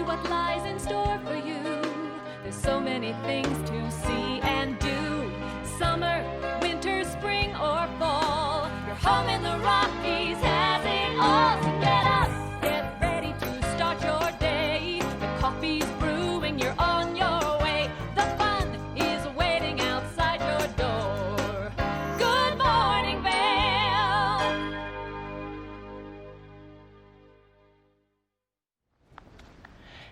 what lies in store for you. There's so many things to see and do. Summer, winter, spring, or fall. Your home in the Rockies has it all. So get up, get ready to start your day. The coffee's brewing, you're on your way. The fun is waiting outside your door. Good morning, Vail.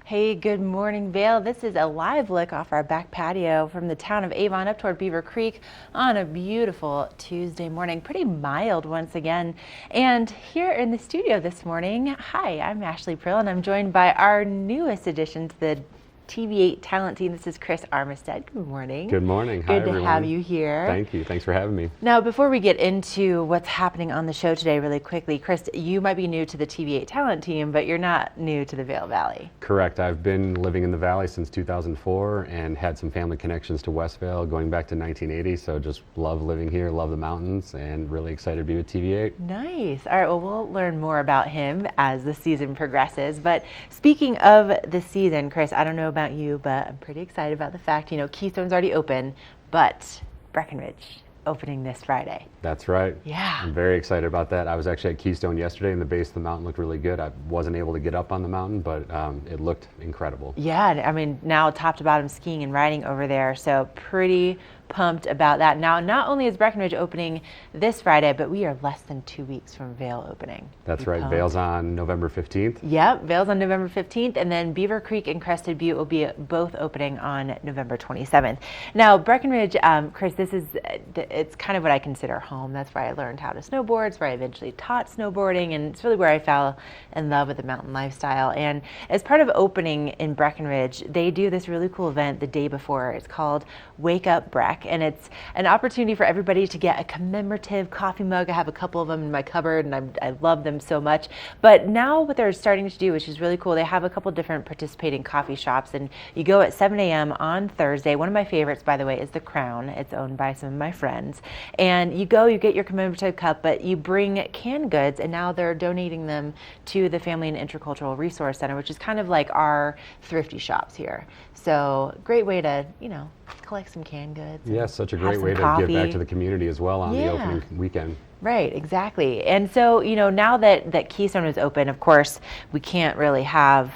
Hey, good morning, Vail. This is a live look off our back patio from the town of Avon up toward Beaver Creek on a beautiful Tuesday morning. Pretty mild once again. And here in the studio this morning, hi, I'm Ashley Prill, and I'm joined by our newest addition to the TV8 talent team. This is Chris Armistead. Good morning. Good morning. Hi, everyone. Good to have you here. Thank you. Thanks for having me. Now, before we get into what's happening on the show today really quickly, Chris, you might be new to the TV8 talent team, but you're not new to the Vail Valley. Correct. I've been living in the Valley since 2004 and had some family connections to West Vail going back to 1980. So just love living here, love the mountains, and really excited to be with TV8. Nice. All right, well, we'll learn more about him as the season progresses. But speaking of the season, Chris, I don't know about you, but I'm pretty excited about the fact, Keystone's already open, but Breckenridge opening this Friday. That's right. Yeah. I'm very excited about that. I was actually at Keystone yesterday, and the base of the mountain looked really good. I wasn't able to get up on the mountain, but it looked incredible. Yeah, I mean, now top to bottom skiing and riding over there, so pretty pumped about that. Now, not only is Breckenridge opening this Friday, but we are less than 2 weeks from Vail opening. That's right. Vail's on November 15th. Yep, Vail's on November 15th, and then Beaver Creek and Crested Butte will be both opening on November 27th. Now, Breckenridge, Chris, it's kind of what I consider home. That's where I learned how to snowboard. It's where I eventually taught snowboarding, and it's really where I fell in love with the mountain lifestyle. And as part of opening in Breckenridge, they do this really cool event the day before. It's called Wake Up Breck, and it's an opportunity for everybody to get a commemorative coffee mug. I have a couple of them in my cupboard, and I love them so much. But now what they're starting to do, which is really cool, they have a couple different participating coffee shops, and you go at 7 a.m. on Thursday. One of my favorites, by the way, is the Crown. It's owned by some of my friends. And you go, you get your commemorative cup, but you bring canned goods, and now they're donating them to the Family and Intercultural Resource Center, which is kind of like our thrifty shops here. So great way to, collect some canned goods. Yes, such a great way to give back to the community as well on the opening weekend. Right, exactly. And so, now that Keystone is open, of course, we can't really have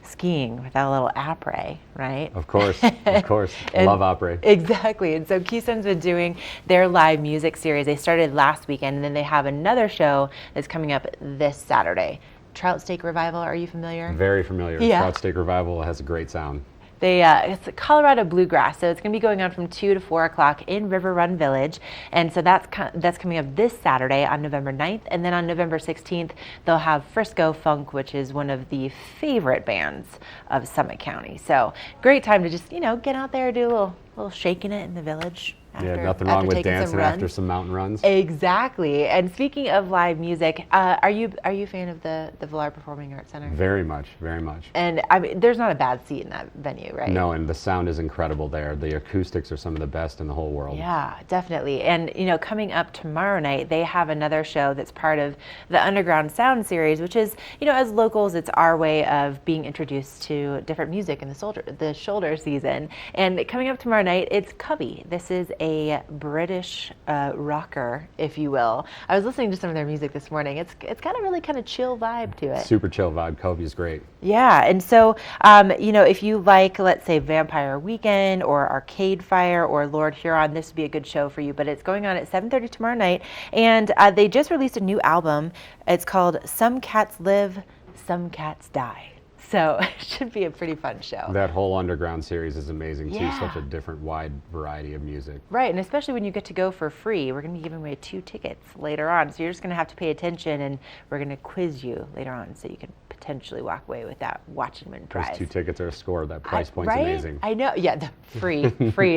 skiing without a little après, right? Of course, of course. Love après. Exactly. And so Keystone's been doing their live music series. They started last weekend, and then they have another show that's coming up this Saturday. Trout Steak Revival, are you familiar? Very familiar. Yeah. Trout Steak Revival has a great sound. It's Colorado Bluegrass, so it's going to be going on from 2 to 4 o'clock in River Run Village, and so that's coming up this Saturday on November 9th, and then on November 16th they'll have Frisco Funk, which is one of the favorite bands of Summit County. So great time to just get out there, do a little shaking it in the village. Nothing wrong with dancing after some mountain runs. Exactly. And speaking of live music, are you a fan of the Villar Performing Arts Center? Very much, very much. And I mean, there's not a bad seat in that venue, right? No, and the sound is incredible there. The acoustics are some of the best in the whole world. Yeah, definitely. And coming up tomorrow night, they have another show that's part of the Underground Sound series, which is, as locals, it's our way of being introduced to different music in the shoulder season. And coming up tomorrow night, it's Cubby. This is a British rocker, if you will. I was listening to some of their music this morning. It's got a really kind of chill vibe to it. Super chill vibe. Covey's great. Yeah, and so if you like, let's say, Vampire Weekend or Arcade Fire or Lord Huron, this would be a good show for you. But it's going on at 7:30 tomorrow night, and they just released a new album. It's called Some Cats Live, Some Cats Die. So it should be a pretty fun show. That whole Underground series is amazing too. Yeah. Such a different, wide variety of music. Right, and especially when you get to go for free. We're going to be giving away 2 tickets later on. So you're just going to have to pay attention, and we're going to quiz you later on so you can potentially walk away with that watch and win prize. Those 2 tickets are a score. That price point's right? amazing. I know. Yeah, the free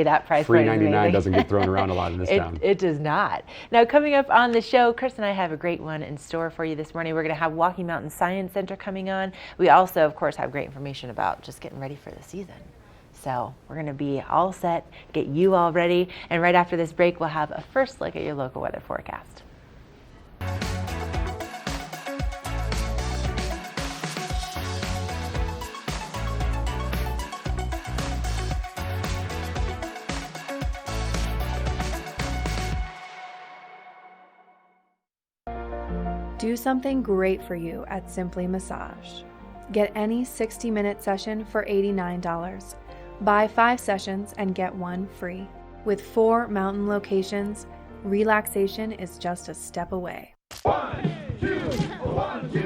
that price Free point is 99 amazing. doesn't get thrown around a lot in this town. It does not. Now, coming up on the show, Chris and I have a great one in store for you this morning. We're going to have Walking Mountain Science Center coming on. We also, of course, have great information about just getting ready for the season. So we're going to be all set, get you all ready, and right after this break, we'll have a first look at your local weather forecast. Do something great for you at Simply Massage. Get any 60-minute session for $89. Buy 5 sessions and get 1 free. With 4 mountain locations, relaxation is just a step away. 1, 2, 1, 2.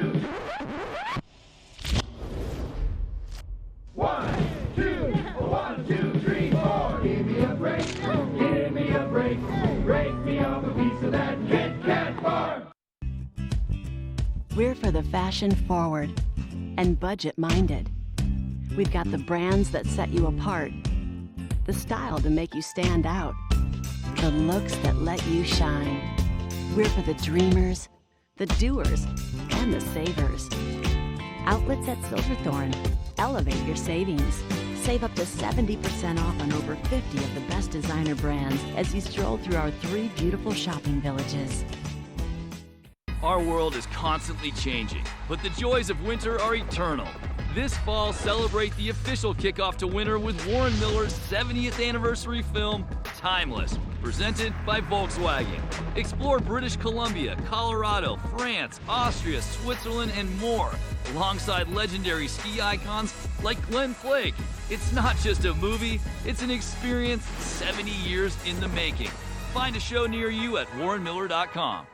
1, 2, 1, 2, 3, 4. Give me a break, give me a break. Break me off a piece of that Kit Kat bar. We're for the fashion forward and budget minded. We've got the brands that set you apart, the style to make you stand out, the looks that let you shine. We're for the dreamers, the doers, and the savers. Outlets at Silverthorne. Elevate your savings. Save up to 70% off on over 50 of the best designer brands as you stroll through our 3 beautiful shopping villages. Our world is constantly changing, but the joys of winter are eternal. This fall, celebrate the official kickoff to winter with Warren Miller's 70th anniversary film, Timeless, presented by Volkswagen. Explore British Columbia, Colorado, France, Austria, Switzerland, and more, alongside legendary ski icons like Glenn Flake. It's not just a movie, it's an experience 70 years in the making. Find a show near you at warrenmiller.com.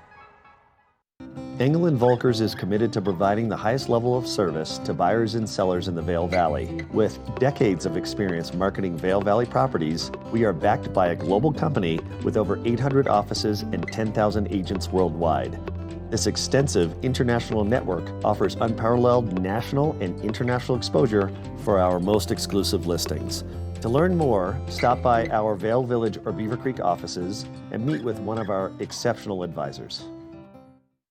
Engel & Volkers is committed to providing the highest level of service to buyers and sellers in the Vail Valley. With decades of experience marketing Vail Valley properties, we are backed by a global company with over 800 offices and 10,000 agents worldwide. This extensive international network offers unparalleled national and international exposure for our most exclusive listings. To learn more, stop by our Vail Village or Beaver Creek offices and meet with one of our exceptional advisors.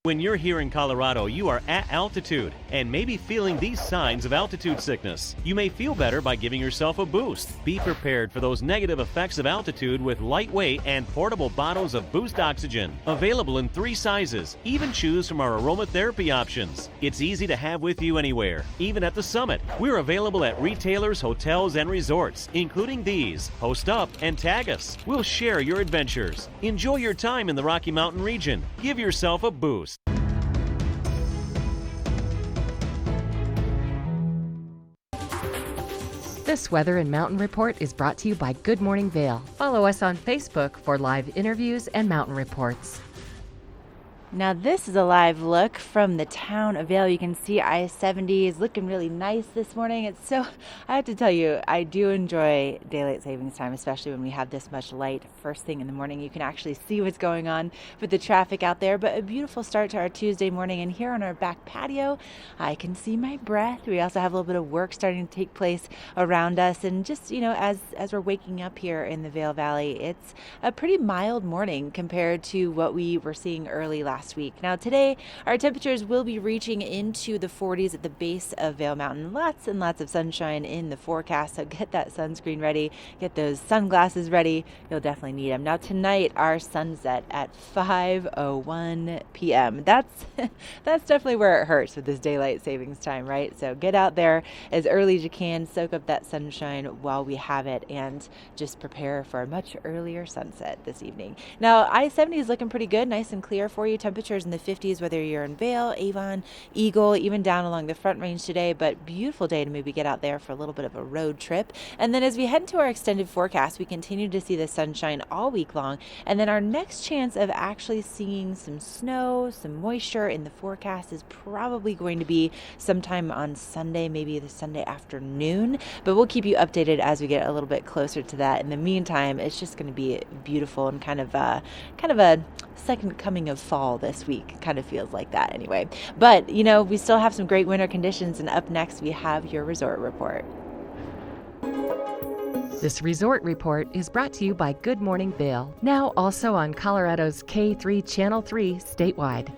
When you're here in Colorado, you are at altitude and may be feeling these signs of altitude sickness. You may feel better by giving yourself a boost. Be prepared for those negative effects of altitude with lightweight and portable bottles of Boost Oxygen. Available in 3 sizes. Even choose from our aromatherapy options. It's easy to have with you anywhere, even at the summit. We're available at retailers, hotels, and resorts, including these. Post up and tag us. We'll share your adventures. Enjoy your time in the Rocky Mountain region. Give yourself a boost. This Weather and Mountain Report is brought to you by Good Morning Vail. Follow us on Facebook for live interviews and mountain reports. Now this is a live look from the town of Vail. You can see I-70 is looking really nice this morning. I have to tell you, I do enjoy daylight savings time, especially when we have this much light first thing in the morning. You can actually see what's going on with the traffic out there, but a beautiful start to our Tuesday morning. And here on our back patio, I can see my breath. We also have a little bit of work starting to take place around us. And just, as we're waking up here in the Vail Valley, it's a pretty mild morning compared to what we were seeing early last week. Now today, our temperatures will be reaching into the 40s at the base of Vail Mountain. Lots and lots of sunshine in the forecast, so get that sunscreen ready, get those sunglasses ready. You'll definitely need them. Now tonight, our sunset at 5:01 p.m. That's definitely where it hurts with this daylight savings time, right? So get out there as early as you can, soak up that sunshine while we have it, and just prepare for a much earlier sunset this evening. Now I-70 is looking pretty good, nice and clear for you. Temperatures in the 50s, whether you're in Vail, Avon, Eagle, even down along the Front Range today, but beautiful day to maybe get out there for a little bit of a road trip. And then as we head into our extended forecast, we continue to see the sunshine all week long. And then our next chance of actually seeing some snow, some moisture in the forecast is probably going to be sometime on Sunday, maybe the Sunday afternoon, but we'll keep you updated as we get a little bit closer to that. In the meantime, it's just going to be beautiful and kind of a second coming of fall this week. Kind of feels like that anyway. But, we still have some great winter conditions, and up next we have your resort report. This resort report is brought to you by Good Morning Vail, now also on Colorado's K3 Channel 3 statewide.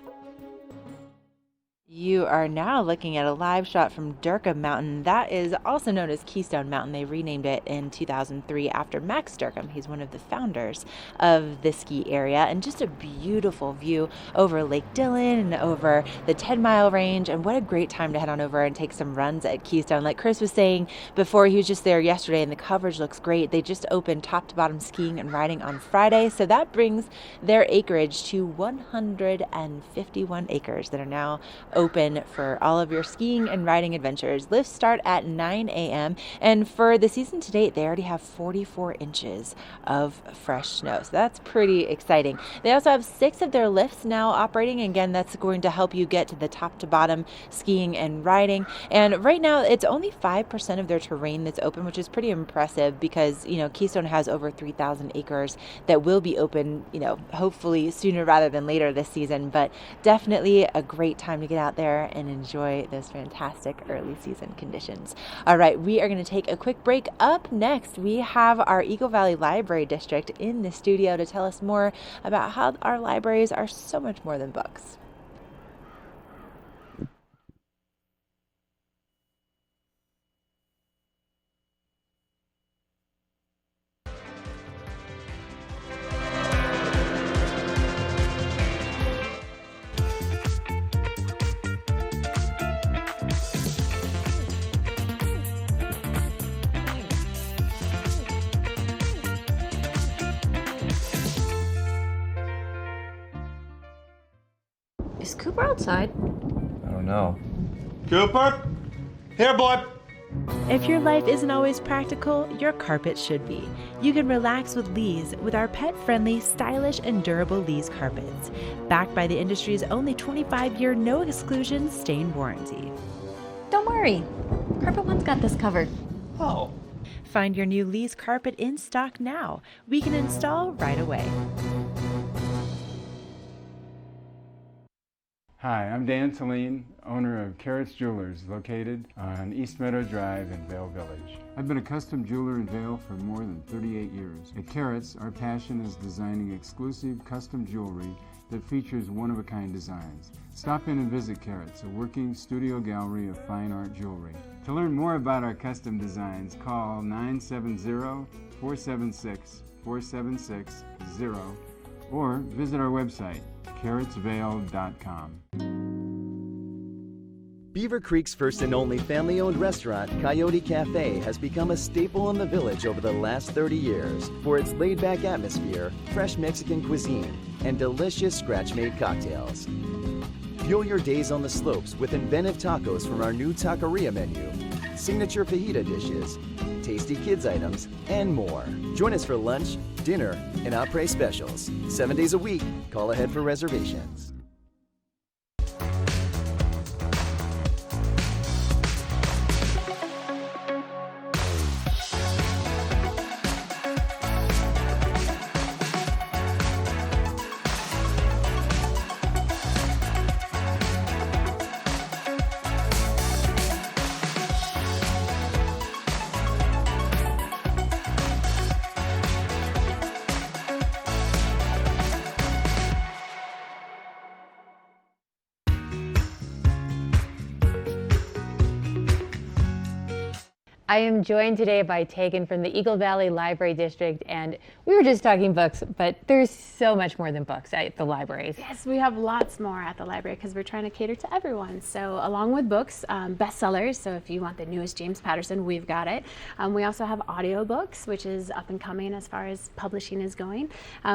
You are now looking at a live shot from Durkheim Mountain. That is also known as Keystone Mountain. They renamed it in 2003 after Max Durkheim. He's one of the founders of the ski area, and just a beautiful view over Lake Dillon and over the 10-mile range. And what a great time to head on over and take some runs at Keystone. Like Chris was saying before, he was just there yesterday and the coverage looks great. They just opened top to bottom skiing and riding on Friday, so that brings their acreage to 151 acres that are now open for all of your skiing and riding adventures. Lifts start at 9 a.m. and for the season to date, they already have 44 inches of fresh snow. So that's pretty exciting. They also have 6 of their lifts now operating. Again, that's going to help you get to the top to bottom skiing and riding. And right now, it's only 5% of their terrain that's open, which is pretty impressive because, Keystone has over 3,000 acres that will be open, hopefully sooner rather than later this season. But definitely a great time to get out there and enjoy those fantastic early season conditions. All right, we are going to take a quick break. Up next, we have our Eagle Valley Library District in the studio to tell us more about how our libraries are so much more than books. Is Cooper outside? I don't know. Cooper? Here, boy! If your life isn't always practical, your carpet should be. You can relax with Lee's with our pet-friendly, stylish, and durable Lee's carpets. Backed by the industry's only 25-year no-exclusion stain warranty. Don't worry. Carpet One's got this covered. Oh. Find your new Lee's carpet in stock now. We can install right away. Hi, I'm Dan Saline, owner of Carrots Jewelers, located on East Meadow Drive in Vail Village. I've been a custom jeweler in Vail for more than 38 years. At Carrots, our passion is designing exclusive custom jewelry that features one-of-a-kind designs. Stop in and visit Carrots, a working studio gallery of fine art jewelry. To learn more about our custom designs, call 970-476-4760 or visit our website, carrotsvale.com. Beaver Creek's first and only family-owned restaurant, Coyote Cafe, has become a staple in the village over the last 30 years for its laid-back atmosphere, fresh Mexican cuisine, and delicious scratch-made cocktails. Fuel your days on the slopes with inventive tacos from our new taqueria menu, signature fajita dishes, tasty kids items, and more. Join us for lunch, dinner, and après specials. 7 days a week. Call ahead for reservations. I am joined today by Tegan from the Eagle Valley Library District, and we were just talking books, but there's so much more than books at the libraries. Yes, we have lots more at the library because we're trying to cater to everyone. So along with books, bestsellers, so if you want the newest James Patterson, we've got it. We also have audiobooks, which is up and coming as far as publishing is going.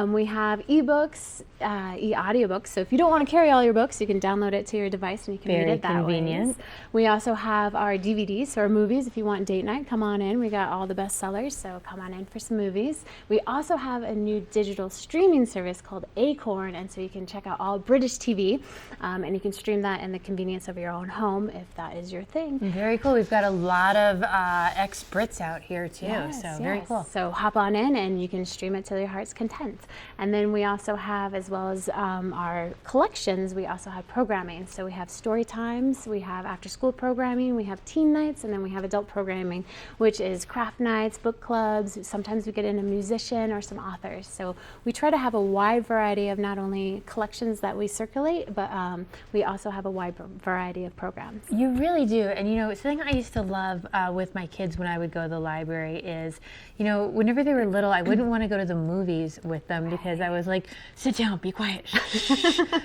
We have ebooks, e-audiobooks, so if you don't want to carry all your books, you can download it to your device and you can read it that way. Very convenient. We also have our DVDs, so our movies, if you want date night, come on in. We got all the bestsellers, so come on in for some movies. We also have a new digital streaming service called Acorn, and so you can check out all British TV, and you can stream that in the convenience of your own home if that is your thing. Very cool. We've got a lot of ex-Brits out here too, yes, so very cool. So hop on in and you can stream it to your heart's content. And then we also have, as well as our collections, we also have programming. So we have story times, we have after-school programming, we have teen nights, and then we have adult programming coming, which is craft nights, book clubs. Sometimes we get in a musician or some authors. So we try to have a wide variety of not only collections that we circulate, but we also have a wide variety of programs. You really do. And you know, something I used to love with my kids when I would go to the library is, you know, whenever they were little, I wouldn't want to go to the movies with them because I was like, sit down, be quiet.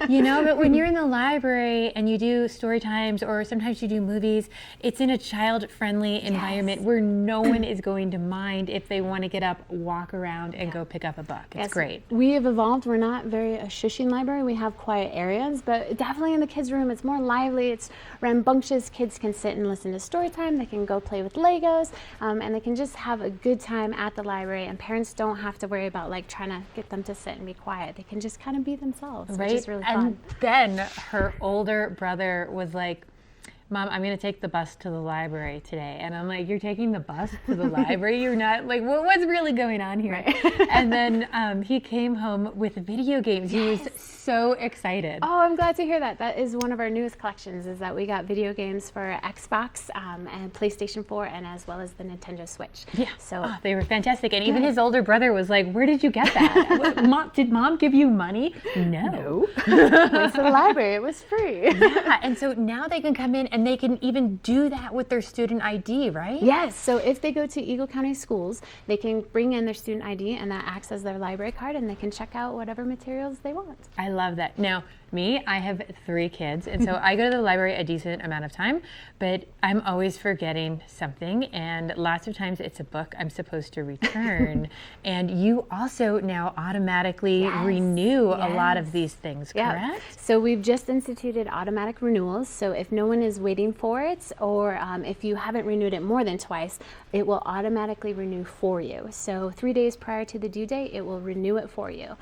You know, but when you're in the library and you do story times or sometimes you do movies, it's in a child-friendly environment where no one is going to mind if they want to get up, walk around, and go pick up a book. It's great. We have evolved. We're not very a shushing library. We have quiet areas, but definitely in the kids' room, it's more lively. It's rambunctious. Kids can sit and listen to story time. They can go play with Legos, and they can just have a good time at the library. And parents don't have to worry about like trying to get them to sit and be quiet. They can just kind of be themselves, Right? which is really fun. And then her older brother was like, Mom, I'm going to take the bus to the library today. And I'm like, you're taking the bus to the library? You're not, like, what's really going on here? Right. And then he came home with video games. He was so excited. Oh, I'm glad to hear that. That is one of our newest collections, is that we got video games for Xbox and PlayStation 4 and as well as the Nintendo Switch. Yeah, so they were fantastic. And even his older brother was like, where did you get that? Did Mom give you money? No. Went to the library. It was free. Yeah, and so now they can come in and they can even do that with their student ID, right? Yes, so if they go to Eagle County Schools, they can bring in their student ID and that acts as their library card and they can check out whatever materials they want. I love that. Now, me, I have 3 kids, and so I go to the library a decent amount of time, but I'm always forgetting something, and lots of times it's a book I'm supposed to return. And you also now automatically renew a lot of these things, correct? So we've just instituted automatic renewals, so if no one is waiting for it, or if you haven't renewed it more than twice, it will automatically renew for you. So 3 days prior to the due date, it will renew it for you,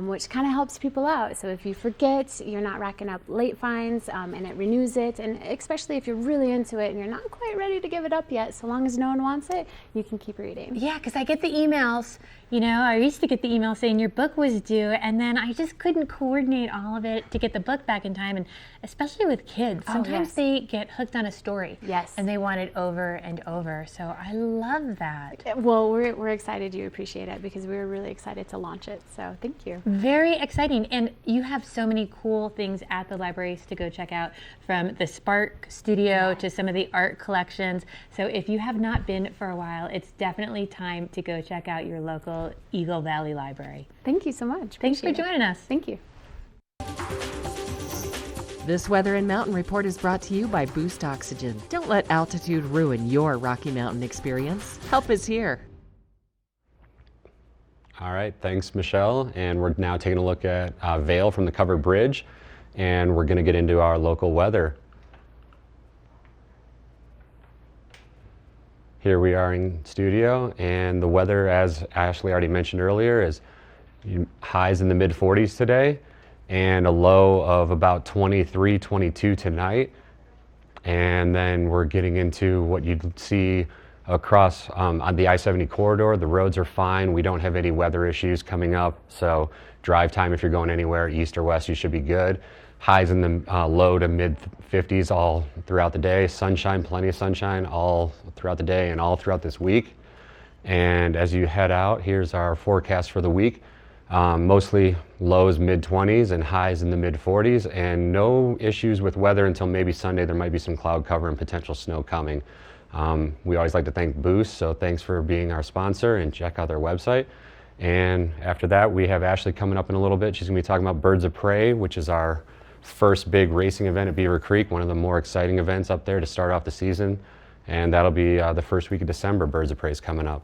which kind of helps people out. So if you forget, you're not racking up late fines, and it renews it. And especially if you're really into it and you're not quite ready to give it up yet, so long as no one wants it, you can keep reading. Yeah, because I get the emails. You know, I used to get the email saying your book was due, and then I just couldn't coordinate all of it to get the book back in time. And especially with kids, sometimes they get hooked on a story. Yes. And they want it over and over. So I love that. Well, we're excited you appreciate it because we were really excited to launch it. So thank you. Very exciting. And you have so many cool things at the libraries to go check out, from the Spark Studio to some of the art collections. So if you have not been for a while, it's definitely time to go check out your local Eagle Valley Library. Thank you so much. Thanks for joining us. Thank you. This Weather and Mountain Report is brought to you by Boost Oxygen. Don't let altitude ruin your Rocky Mountain experience. Help is here. All right, thanks, Michelle. And we're now taking a look at Vail from the covered bridge, and we're going to get into our local weather. Here we are in studio, and the weather, as Ashley already mentioned earlier, is highs in the mid-40s today and a low of about 23, 22 tonight. And then we're getting into what you'd see across on the I-70 corridor. The roads are fine. We don't have any weather issues coming up, so drive time, if you're going anywhere east or west, you should be good. Highs in the low to mid 50s all throughout the day. Sunshine, plenty of sunshine all throughout the day and all throughout this week. And as you head out, here's our forecast for the week. Mostly lows mid 20s and highs in the mid 40s, and no issues with weather until maybe Sunday. There might be some cloud cover and potential snow coming. We always like to thank Boost, so thanks for being our sponsor, and check out their website. And after that, we have Ashley coming up in a little bit. She's going to be talking about Birds of Prey, which is our first big racing event at Beaver Creek, one of the more exciting events up there to start off the season. And that'll be the first week of December. Birds of Prey is coming up.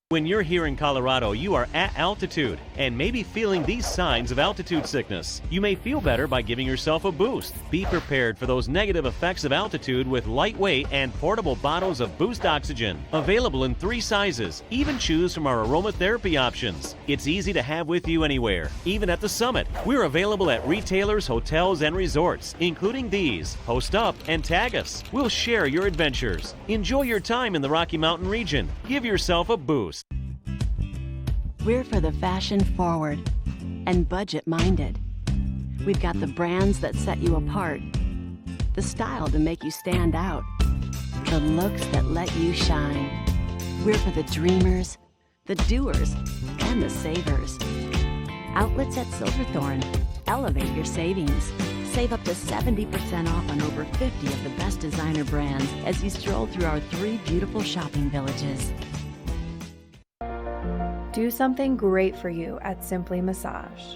When you're here in Colorado, you are at altitude and may be feeling these signs of altitude sickness. You may feel better by giving yourself a boost. Be prepared for those negative effects of altitude with lightweight and portable bottles of Boost Oxygen. Available in 3 sizes. Even choose from our aromatherapy options. It's easy to have with you anywhere, even at the summit. We're available at retailers, hotels, and resorts, including these. Post up and tag us. We'll share your adventures. Enjoy your time in the Rocky Mountain region. Give yourself a boost. We're for the fashion forward and budget minded. We've got the brands that set you apart, the style to make you stand out, the looks that let you shine. We're for the dreamers, the doers, and the savers. Outlets at Silverthorne. Elevate your savings. Save up to 70% off on over 50 of the best designer brands as you stroll through our 3 beautiful shopping villages. Do something great for you at Simply Massage.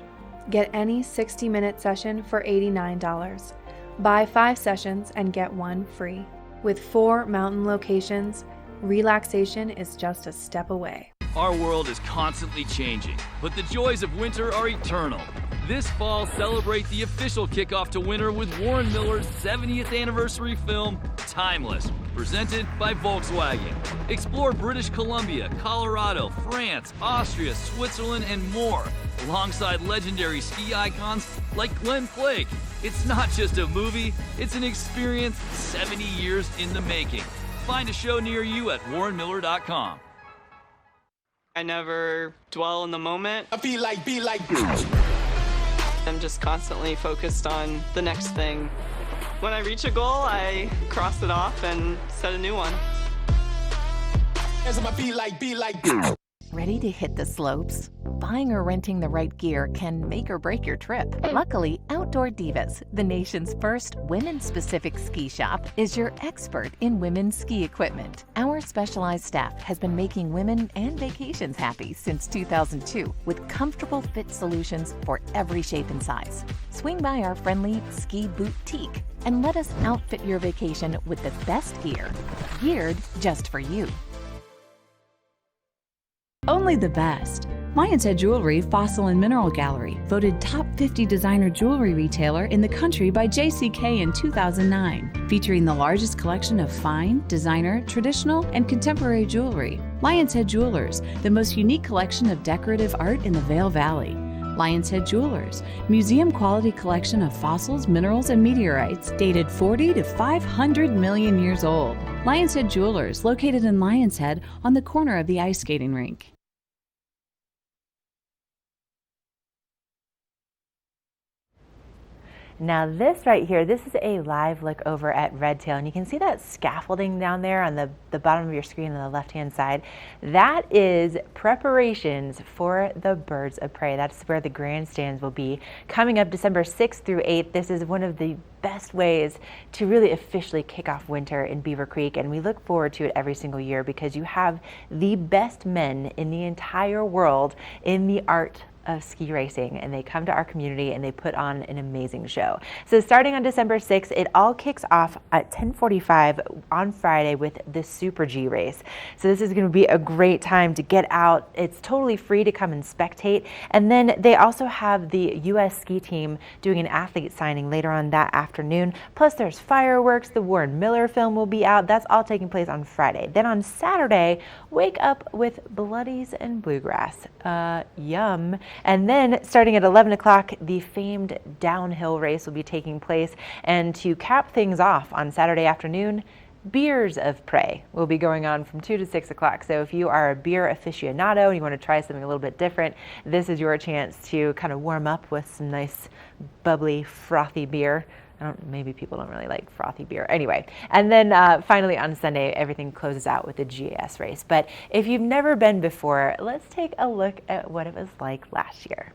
Get any 60-minute session for $89. Buy 5 sessions and get 1 free. With 4 mountain locations, relaxation is just a step away. Our world is constantly changing, but the joys of winter are eternal. This fall, celebrate the official kickoff to winter with Warren Miller's 70th anniversary film, Timeless, presented by Volkswagen. Explore British Columbia, Colorado, France, Austria, Switzerland, and more, alongside legendary ski icons like Glenn Flake. It's not just a movie, it's an experience 70 years in the making. Find a show near you at warrenmiller.com. I never dwell in the moment. I be like. I'm just constantly focused on the next thing. When I reach a goal, I cross it off and set a new one. Ready to hit the slopes? Buying or renting the right gear can make or break your trip. Luckily, Outdoor Divas, the nation's first women-specific ski shop, is your expert in women's ski equipment. Our specialized staff has been making women and vacations happy since 2002 with comfortable fit solutions for every shape and size. Swing by our friendly ski boutique and let us outfit your vacation with the best gear, geared just for you. Only the best. Lion's Head Jewelry Fossil and Mineral Gallery, voted top 50 designer jewelry retailer in the country by JCK in 2009, featuring the largest collection of fine, designer, traditional, and contemporary jewelry. Lion's Head Jewelers, the most unique collection of decorative art in the Vail Valley. Lion's Head Jewelers, museum quality collection of fossils, minerals, and meteorites dated 40 to 500 million years old. Lion's Head Jewelers, located in Lion's Head on the corner of the ice skating rink. Now this right here, this is a live look over at Redtail, and you can see that scaffolding down there on the bottom of your screen on the left-hand side. That is preparations for the Birds of Prey. That's where the grandstands will be coming up December 6th through 8th. This is one of the best ways to really officially kick off winter in Beaver Creek, and we look forward to it every single year because you have the best men in the entire world in the art of ski racing, and they come to our community and they put on an amazing show. So starting on December 6th, it all kicks off at 10:45 on Friday with the Super G race. So this is going to be a great time to get out. It's totally free to come and spectate. And then they also have the U.S. ski team doing an athlete signing later on that afternoon. Plus there's fireworks. The Warren Miller film will be out. That's all taking place on Friday. Then on Saturday, wake up with Bloodies and Bluegrass. Yum. And then starting at 11 o'clock, the famed downhill race will be taking place. And to cap things off on Saturday afternoon, Beers of Prey will be going on from 2 to 6 o'clock. So if you are a beer aficionado and you want to try something a little bit different, this is your chance to kind of warm up with some nice, bubbly, frothy beer. Maybe people don't really like frothy beer. Anyway, and then finally on Sunday, everything closes out with the GAS race. But if you've never been before, let's take a look at what it was like last year.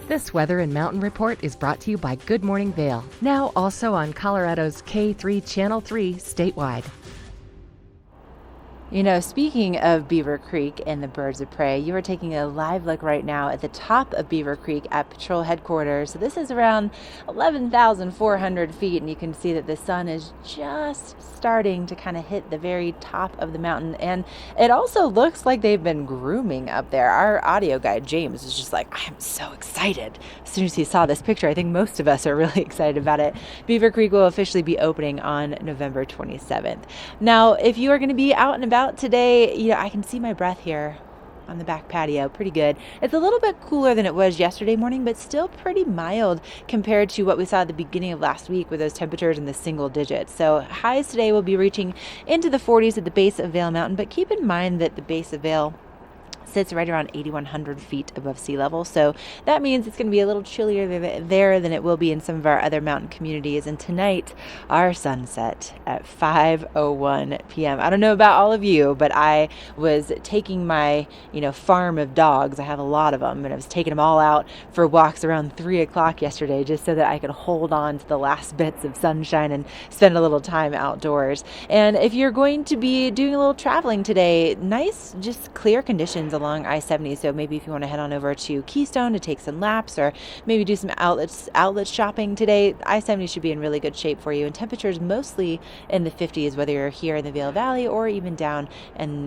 This weather and mountain report is brought to you by Good Morning Vale, now also on Colorado's K3 Channel 3 statewide. You know, speaking of Beaver Creek and the birds of prey, you are taking a live look right now at the top of Beaver Creek at patrol headquarters. So this is around 11,400 feet, and you can see that the sun is just starting to kind of hit the very top of the mountain. And it also looks like they've been grooming up there. Our audio guy, James, is just like, I'm so excited. As soon as he saw this picture, I think most of us are really excited about it. Beaver Creek will officially be opening on November 27th. Now, if you are going to be out and about today, you know, I can see my breath here on the back patio. Pretty good. It's a little bit cooler than it was yesterday morning, but still pretty mild compared to what we saw at the beginning of last week with those temperatures in the single digits. So highs today will be reaching into the 40s at the base of Vail Mountain, but keep in mind that the base of Vail sits right around 8,100 feet above sea level. So that means it's going to be a little chillier there than it will be in some of our other mountain communities. And tonight, our sunset at 5:01 p.m. I don't know about all of you, but I was taking my, farm of dogs. I have a lot of them, and I was taking them all out for walks around 3 o'clock yesterday just so that I could hold on to the last bits of sunshine and spend a little time outdoors. And if you're going to be doing a little traveling today, nice, just clear conditions along I-70. So maybe if you want to head on over to Keystone to take some laps or maybe do some outlet shopping today, I-70 should be in really good shape for you. And temperatures mostly in the 50s, whether you're here in the Vail Valley or even down in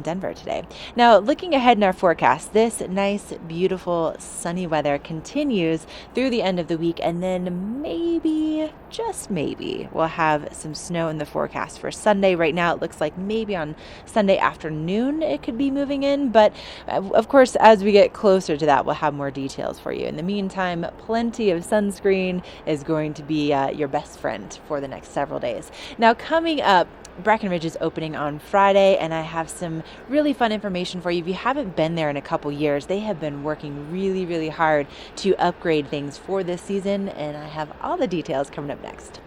Denver today. Now, looking ahead in our forecast, this nice, beautiful, sunny weather continues through the end of the week, and then maybe, just maybe, we'll have some snow in the forecast for Sunday. Right now, it looks like maybe on Sunday afternoon it could be moving in, but of course, as we get closer to that, we'll have more details for you. In the meantime, plenty of sunscreen is going to be your best friend for the next several days. Now, coming up, Breckenridge is opening on Friday, and I have some really fun information for you. If you haven't been there in a couple years, they have been working really, really hard to upgrade things for this season, and I have all the details coming up next.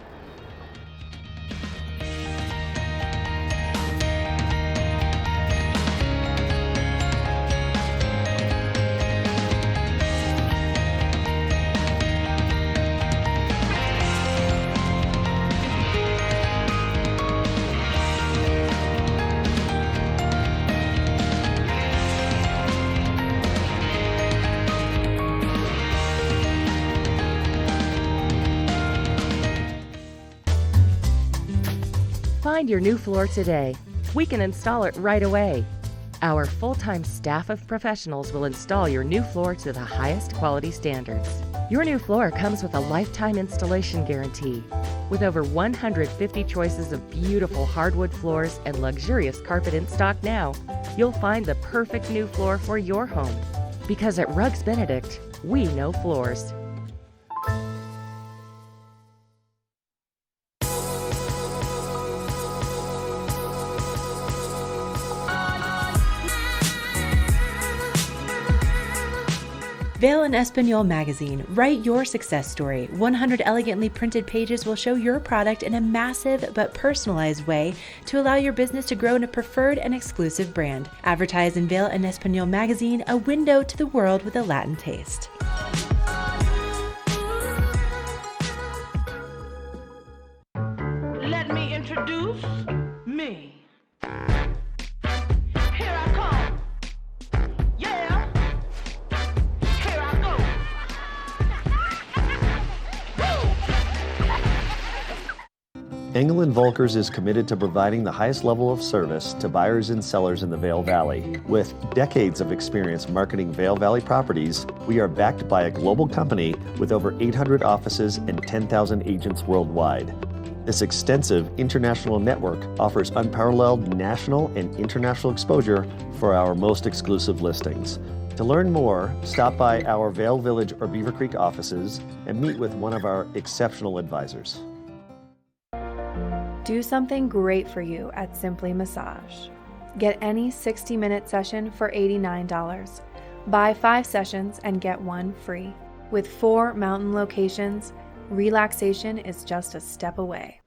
Find your new floor today. We can install it right away. Our full-time staff of professionals will install your new floor to the highest quality standards. Your new floor comes with a lifetime installation guarantee. With over 150 choices of beautiful hardwood floors and luxurious carpet in stock now, you'll find the perfect new floor for your home. Because at Rugs Benedict, we know floors. Vail and Espanol magazine. Write your success story. 100 elegantly printed pages will show your product in a massive but personalized way to allow your business to grow in a preferred and exclusive brand. Advertise in Vail and Espanol magazine, a window to the world with a Latin taste. Let me introduce me. Engel & Volkers is committed to providing the highest level of service to buyers and sellers in the Vail Valley. With decades of experience marketing Vail Valley properties, we are backed by a global company with over 800 offices and 10,000 agents worldwide. This extensive international network offers unparalleled national and international exposure for our most exclusive listings. To learn more, stop by our Vail Village or Beaver Creek offices and meet with one of our exceptional advisors. Do something great for you at Simply Massage. Get any 60-minute session for $89. Buy 5 sessions and get 1 free. With 4 mountain locations, relaxation is just a step away.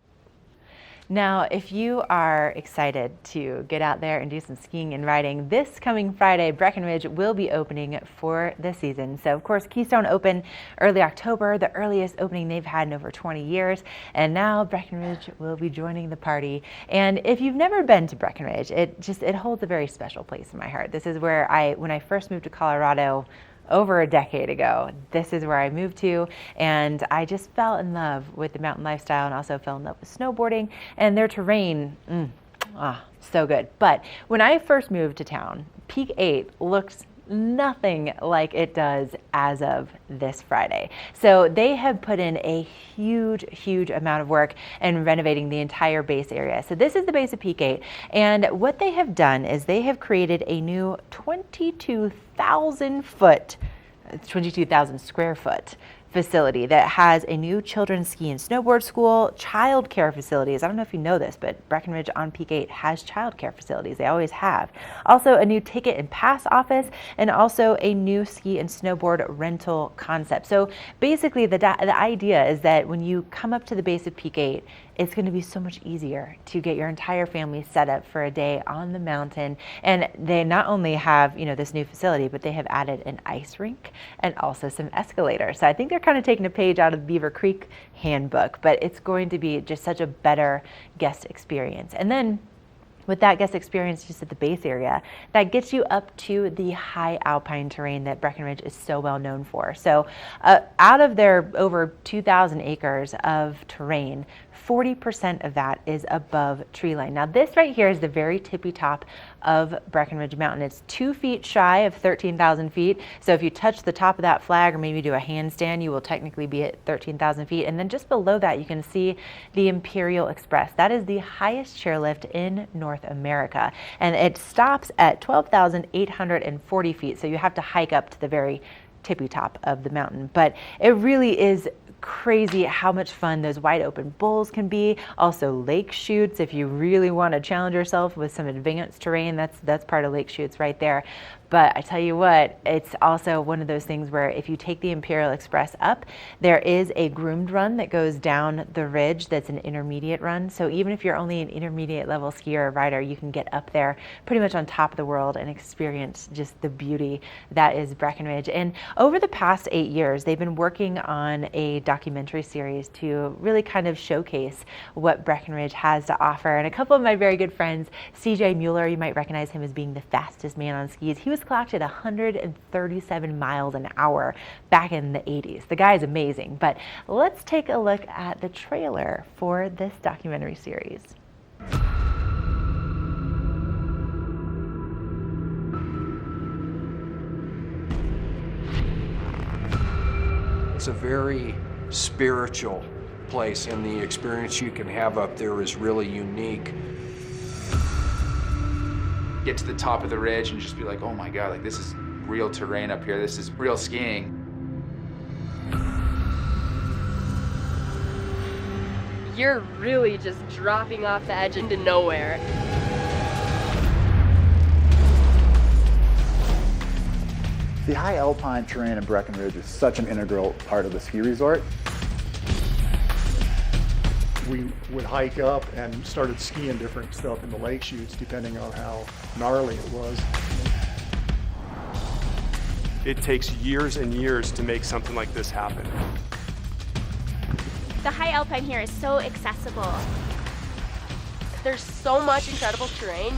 Now, if you are excited to get out there and do some skiing and riding, this coming Friday, Breckenridge will be opening for the season. So, of course, Keystone opened early October, the earliest opening they've had in over 20 years. And now Breckenridge will be joining the party. And if you've never been to Breckenridge, it holds a very special place in my heart. This is where when I first moved to Colorado over a decade ago, this is where I moved to, and I just fell in love with the mountain lifestyle and also fell in love with snowboarding and their terrain. So good. But when I first moved to town, Peak 8 looks nothing like it does as of this Friday. So they have put in a huge amount of work in renovating the entire base area. So this is the base of Peak 8, and what they have done is they have created a new 22,000 square foot facility that has a new children's ski and snowboard school, child care facilities. I don't know if you know this, but Breckenridge on Peak 8 has child care facilities. They always have. Also a new ticket and pass office, and also a new ski and snowboard rental concept. So basically the idea is that when you come up to the base of Peak 8, it's going to be so much easier to get your entire family set up for a day on the mountain. And they not only have, this new facility, but they have added an ice rink and also some escalators. So I think they're kind of taking a page out of the Beaver Creek handbook, but it's going to be just such a better guest experience. And then with that guest experience just at the base area, that gets you up to the high alpine terrain that Breckenridge is so well known for. So out of their over 2,000 acres of terrain, 40% of that is above tree line. Now this right here is the very tippy top of Breckenridge Mountain. It's 2 feet shy of 13,000 feet. So if you touch the top of that flag or maybe do a handstand, you will technically be at 13,000 feet. And then just below that, you can see the Imperial Express. That is the highest chairlift in North America. And it stops at 12,840 feet. So you have to hike up to the very tippy top of the mountain. But it really is crazy how much fun those wide open bowls can be. Also lake chutes, if you really want to challenge yourself with some advanced terrain, that's part of lake chutes right there. But I tell you what, it's also one of those things where if you take the Imperial Express up, there is a groomed run that goes down the ridge that's an intermediate run. So even if you're only an intermediate level skier or rider, you can get up there pretty much on top of the world and experience just the beauty that is Breckenridge. And over the past 8 years, they've been working on a documentary series to really kind of showcase what Breckenridge has to offer. And a couple of my very good friends, CJ Mueller, you might recognize him as being the fastest man on skis. He was clocked at 137 miles an hour back in the 80s. The guy is amazing, but let's take a look at the trailer for this documentary series. It's a very spiritual place, and the experience you can have up there is really unique. Get to the top of the ridge and just be like, oh my God, like this is real terrain up here. This is real skiing. You're really just dropping off the edge into nowhere. The high alpine terrain in Breckenridge is such an integral part of the ski resort. We would hike up and started skiing different stuff in the lake chutes depending on how gnarly it was. It takes years and years to make something like this happen. The high alpine here is so accessible. There's so much incredible terrain.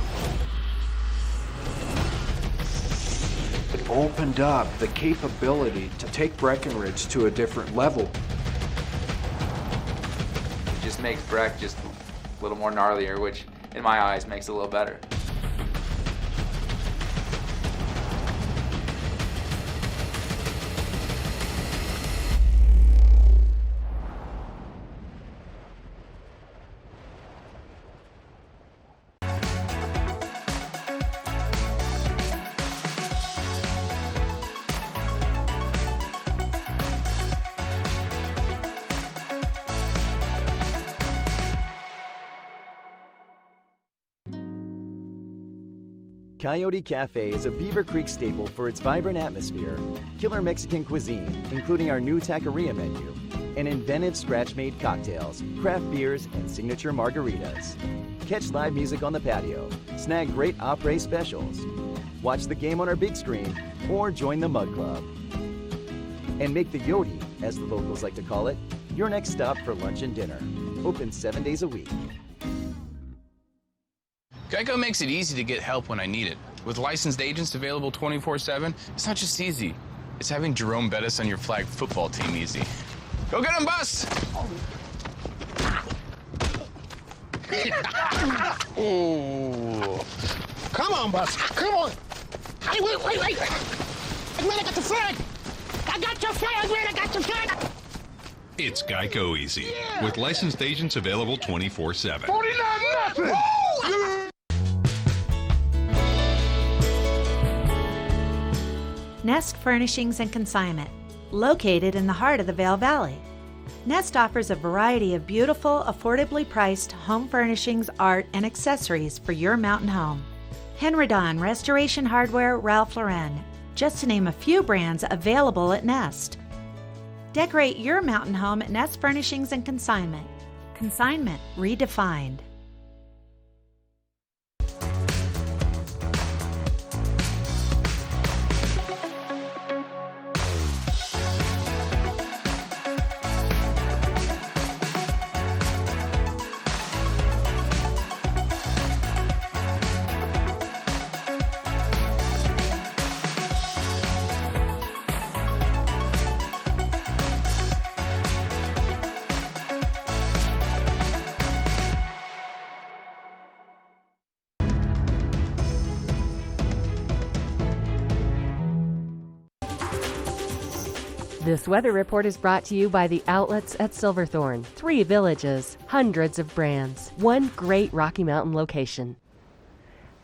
It opened up the capability to take Breckenridge to a different level. Just makes Breck just a little more gnarlier, which in my eyes makes it a little better. Coyote Cafe is a Beaver Creek staple for its vibrant atmosphere, killer Mexican cuisine, including our new taqueria menu, and inventive scratch-made cocktails, craft beers, and signature margaritas. Catch live music on the patio, snag great après specials, watch the game on our big screen, or join the Mug Club. And make the Yodi, as the locals like to call it, your next stop for lunch and dinner. Open 7 days a week. Geico makes it easy to get help when I need it. With licensed agents available 24/7, it's not just easy. It's having Jerome Bettis on your flag football team easy. Go get him, Bus! Oh. Come on, Bus. Come on. Hey, wait. Man, I got the flag. I got your flag, man. I got your flag. It's Geico Easy, with licensed agents available 24/7. 49-0. Nest Furnishings and Consignment, located in the heart of the Vail Valley. Nest offers a variety of beautiful, affordably priced home furnishings, art, and accessories for your mountain home. Henredon, Restoration Hardware, Ralph Lauren, just to name a few brands available at Nest. Decorate your mountain home at Nest Furnishings and Consignment. Consignment redefined. This weather report is brought to you by the outlets at Silverthorne. 3 villages, hundreds of brands, one great Rocky Mountain location.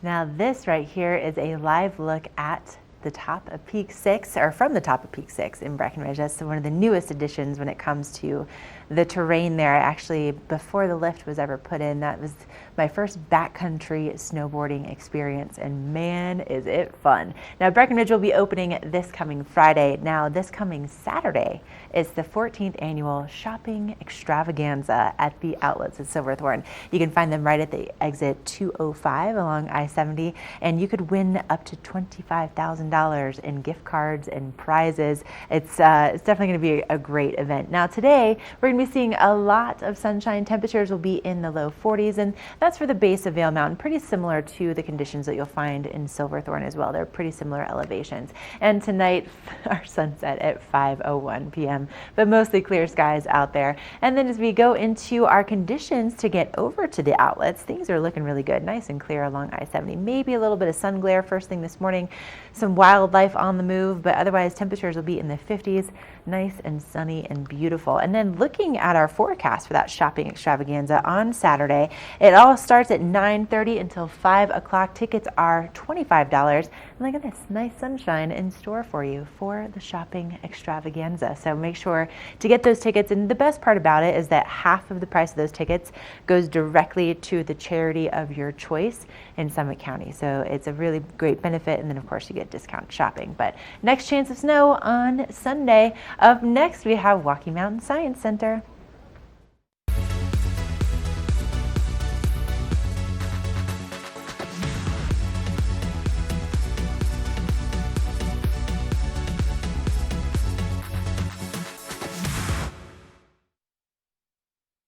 Now this right here is a live look at the top of Peak 6, or from the top of Peak 6 in Breckenridge. That's one of the newest additions when it comes to the terrain there. Actually, before the lift was ever put in, that was my first backcountry snowboarding experience, and man, is it fun. Now, Breckenridge will be opening this coming Friday. Now, this coming Saturday is the 14th annual shopping extravaganza at the outlets at Silverthorne. You can find them right at the exit 205 along I-70, and you could win up to $25,000 in gift cards and prizes. It's definitely going to be a great event. Now, today, we're going to be seeing a lot of sunshine. Temperatures will be in the low 40s, and that's for the base of Vail Mountain, pretty similar to the conditions that you'll find in Silverthorne as well. They're pretty similar elevations. And tonight, our sunset at 5:01 p.m., but mostly clear skies out there. And then as we go into our conditions to get over to the outlets, things are looking really good, nice and clear along I-70. Maybe a little bit of sun glare first thing this morning, some wildlife on the move, but otherwise temperatures will be in the 50s, nice and sunny and beautiful. And then looking at our forecast for that shopping extravaganza on Saturday, it all starts at 9:30 until 5 o'clock. Tickets are $25. And look at this, nice sunshine in store for you for the shopping extravaganza. So make sure to get those tickets. And the best part about it is that half of the price of those tickets goes directly to the charity of your choice in Summit County. So it's a really great benefit. And then of course you get discount shopping. But next chance of snow on Sunday. Up next we have Rocky Mountain Science Center.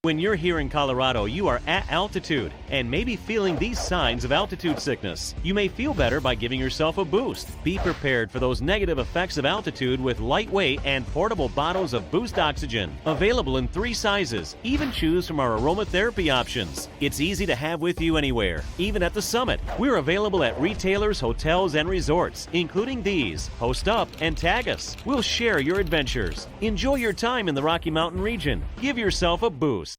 When you're here in Colorado, you are at altitude and may be feeling these signs of altitude sickness. You may feel better by giving yourself a boost. Be prepared for those negative effects of altitude with lightweight and portable bottles of Boost Oxygen. Available in 3 sizes. Even choose from our aromatherapy options. It's easy to have with you anywhere, even at the summit. We're available at retailers, hotels, and resorts, including these. Post up and tag us. We'll share your adventures. Enjoy your time in the Rocky Mountain region. Give yourself a boost.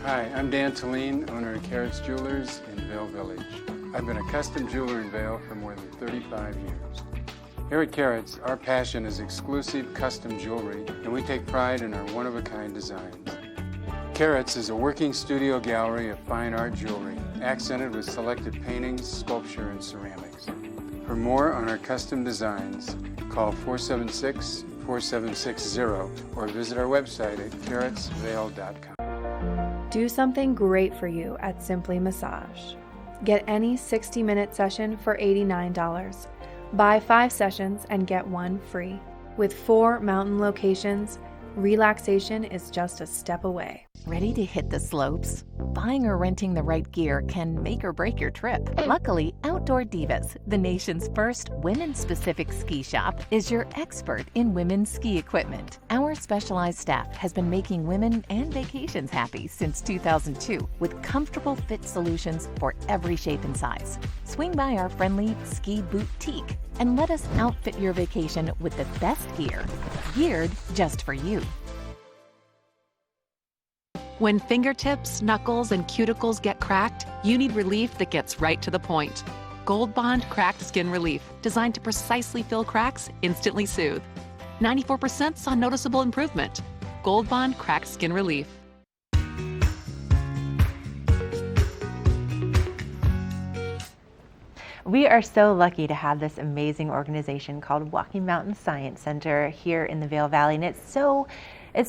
Hi, I'm Dan Talene, owner of Carrots Jewelers in Vail Village. I've been a custom jeweler in Vail for more than 35 years. Here at Carrots, our passion is exclusive custom jewelry, and we take pride in our one-of-a-kind designs. Carrots is a working studio gallery of fine art jewelry, accented with selected paintings, sculpture, and ceramics. For more on our custom designs, call 476-476-4200. 24760 or visit our website at carrotsvale.com. Do something great for you at Simply Massage. Get any 60-minute session for $89. Buy 5 sessions and get 1 free. With 4 mountain locations, relaxation is just a step away. Ready to hit the slopes? Buying or renting the right gear can make or break your trip. Luckily, Outdoor Divas, the nation's first women's-specific ski shop, is your expert in women's ski equipment. Our specialized staff has been making women and vacations happy since 2002 with comfortable fit solutions for every shape and size. Swing by our friendly ski boutique and let us outfit your vacation with the best gear, geared just for you. When fingertips, knuckles, and cuticles get cracked, you need relief that gets right to the point. Gold Bond Cracked Skin Relief, designed to precisely fill cracks, instantly soothe. 94% saw noticeable improvement. Gold Bond Cracked Skin Relief. We are so lucky to have this amazing organization called Walking Mountain Science Center here in the Vail Valley, and it's so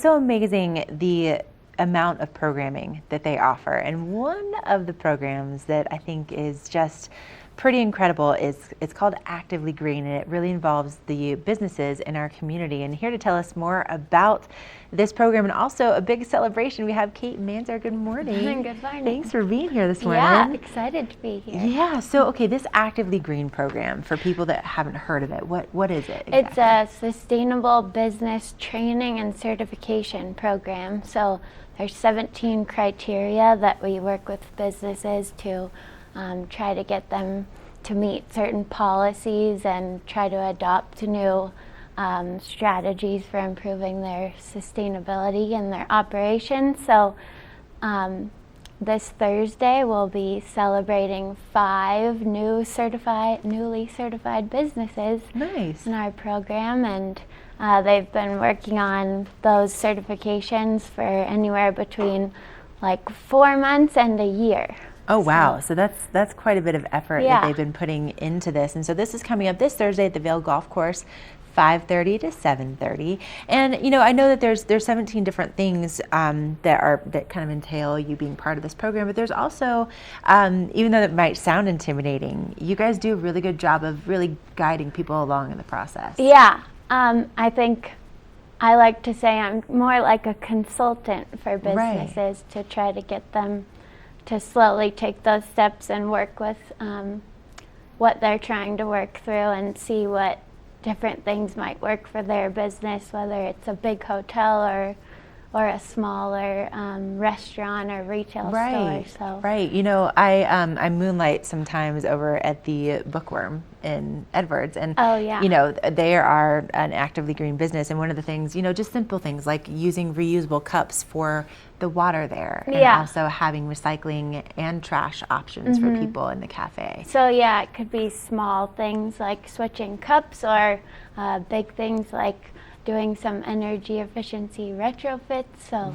amazing the amount of programming that they offer. And one of the programs that I think is just pretty incredible is it's called Actively Green, and it really involves the businesses in our community. And here to tell us more about this program and also a big celebration, we have Kate Manzer. Good morning. Good morning. Thanks for being here this morning. Yeah, excited to be here. Yeah, so okay, this Actively Green program, for people that haven't heard of it, what is it exactly? It's a sustainable business training and certification program. So there's 17 criteria that we work with businesses to try to get them to meet certain policies and try to adopt new strategies for improving their sustainability and their operations. So this Thursday we'll be celebrating 5 newly certified businesses in our program, and they've been working on those certifications for anywhere between like 4 months and a year. Oh wow, so that's quite a bit of effort that they've been putting into this. And so this is coming up this Thursday at the Vail Golf Course, 5:30 to 7:30. And you know, I know that there's 17 different things that kind of entail you being part of this program, but there's also, even though it might sound intimidating, you guys do a really good job of really guiding people along in the process. Yeah, I think I like to say I'm more like a consultant for businesses to try to get them to slowly take those steps and work with what they're trying to work through and see what different things might work for their business, whether it's a big hotel or a smaller restaurant or retail store. So. Right. You know, I moonlight sometimes over at the Bookworm in Edwards, and you know, they are an Actively Green business, and one of the things, you know, just simple things like using reusable cups for the water there, and also having recycling and trash options for people in the cafe. So yeah, it could be small things like switching cups, or big things like doing some energy efficiency retrofits. So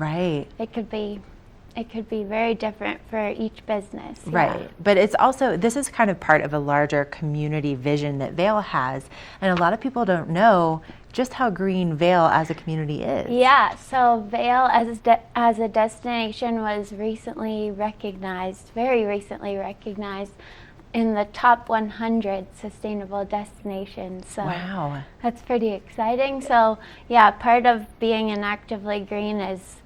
it could be very different for each business. Right, but it's also, this is kind of part of a larger community vision that Vail has, and a lot of people don't know just how green Vail as a community is. Yeah, so Vail as a destination was recently recognized, very recently recognized, in the top 100 sustainable destinations. So wow, that's pretty exciting. So yeah, part of being an Actively Green is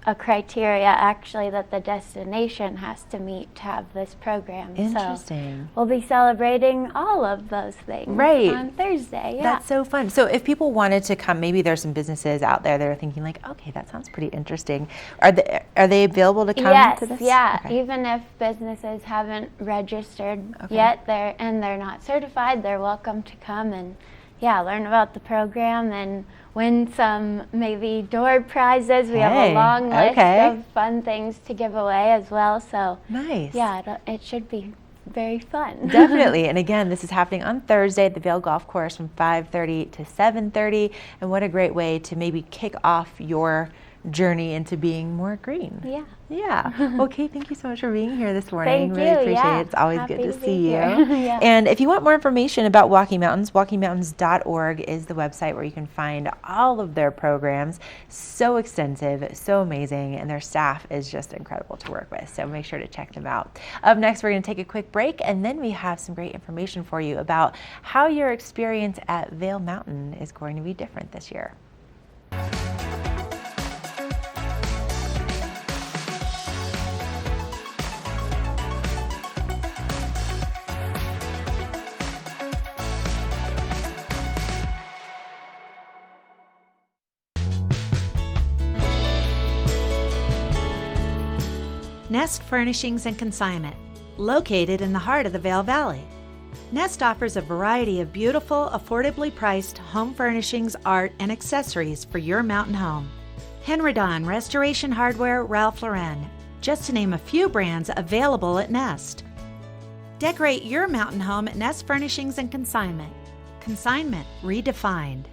a criteria actually that the destination has to meet to have this program. Interesting. So we'll be celebrating all of those things on Thursday. Yeah. That's so fun. So if people wanted to come, maybe there's some businesses out there that are thinking like, okay, that sounds pretty interesting. Are they available to come to this? Yeah. Okay. Even if businesses haven't registered yet, they're not certified, they're welcome to come and learn about the program and win some maybe door prizes. We have a long list of fun things to give away as well. So yeah, it should be very fun. Definitely. And again, this is happening on Thursday at the Vail Golf Course from 5:30 to 7:30. And what a great way to maybe kick off your journey into being more green. Yeah. Yeah. Well, Kate, thank you so much for being here this morning. Thank really you. appreciate Yeah. it. It's always Happy good to to be see you. here. Yeah. And if you want more information about Walking Mountains, walkingmountains.org is the website where you can find all of their programs. So extensive, so amazing, and their staff is just incredible to work with. So make sure to check them out. Up next, we're going to take a quick break, and then we have some great information for you about how your experience at Vail Mountain is going to be different this year. Nest Furnishings and Consignment, located in the heart of the Vail Valley. Nest offers a variety of beautiful, affordably priced home furnishings, art, and accessories for your mountain home. Henridan Restoration Hardware, Ralph Lauren, just to name a few brands available at Nest. Decorate your mountain home at Nest Furnishings and Consignment. Consignment redefined.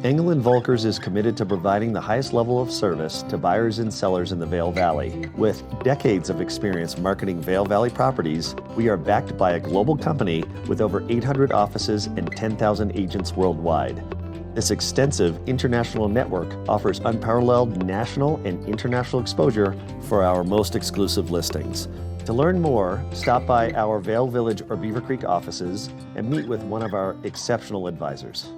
Engel & Volkers is committed to providing the highest level of service to buyers and sellers in the Vail Valley. With decades of experience marketing Vail Valley properties, we are backed by a global company with over 800 offices and 10,000 agents worldwide. This extensive international network offers unparalleled national and international exposure for our most exclusive listings. To learn more, stop by our Vail Village or Beaver Creek offices and meet with one of our exceptional advisors.